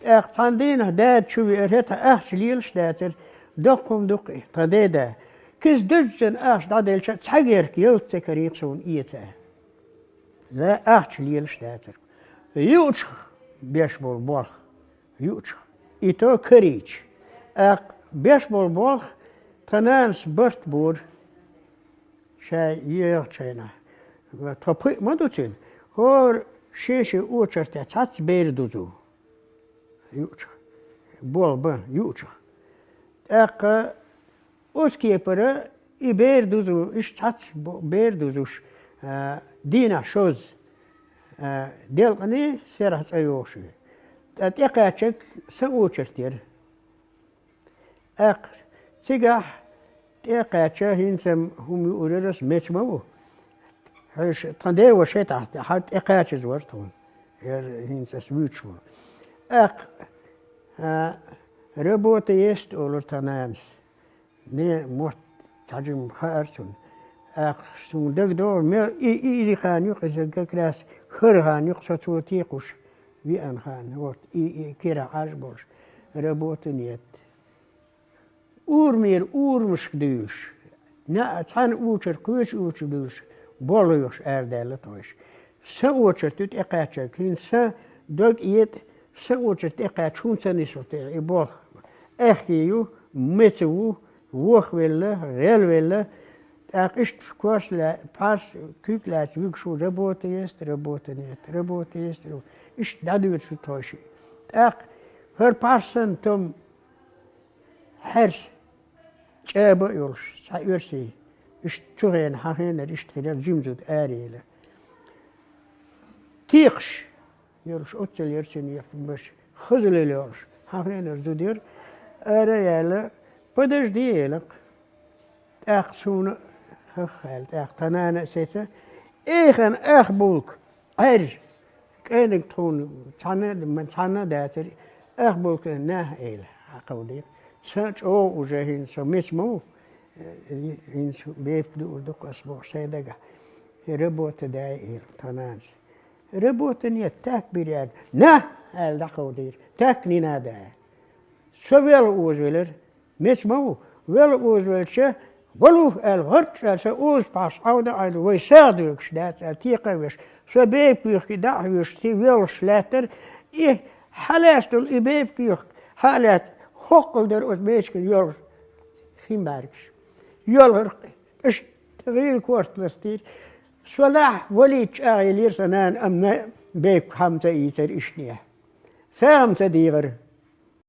echt aan die dat je weer het echt liel staat er doch kom doch tadeda kis dutsen echt dat deel het hager kielt zeker zo'n eten la echt liel staat er juut baseball bal juut ito courage baseball bal tanans borstboard zij hier China wat top maar doet hoor شيء اوچرت تات بير دوزو يوچ بول بن يوچ اق اوسكي پر يبير دوزو ايش تات بير دوزوش دينا شوز ديلقني سيرت ايوش اتقاچك سوچرتير اق سيغا تقاچه هينسم هم اورس مچمو هش تندي وشيت حد إقاعد زورتون هين سويتشوا ربوت يست أولو تنامس نه موت تجمع خارسون سون دكتور ما إيري خان يقص كلاس خر خان يقص توتيقش ويان خان وقت كيرا عجبوش ربوت نيت أور مش دوش نا تان أوتر كوش أوتر دوش bolloos aardelen thuis. Zo wordt het uit ekaatje, geen zo dok eet, zo wordt het ekaatje, hoe zijn is het er, bol. Echt je, met zo, woog willen, rel willen, daar is het koers, pas, kijk laat, wie zo reboten is, is dat doet zo thuis. Echt, her passen tom, hers, tjebe jols, sa ursi. is terrein hagen er is er jimzut aarele tiqsh yorush otel yerchen yapmış khızılıyoruz hagen er zudir arayala подожди ахсун хахалт ахтанана сете egen bulk er kenik toen tana dater bulk na el haqawdi search o zehin so mismo هنس بيفدو دق أسبوع سيدقة ربوت داير تناس ربوت نيت تاك بيريان نه الدقو دير تاك نينا دا سويل أوزولر مش مو ويل أوزولر ولو الغرط سأوز باس عودة على ويسادوكش دات التيقة وش سبيبكيوك دعوش سيويل سلاتر إيه حالاستو الإبيبكيوك حالات حقل در أزبيشك يول خيمباركش يولر إيش تغيير كورت مستير صلاح وليد أغيلير سنان أمنا بيك حمزة إيسر إشنية سام تديغر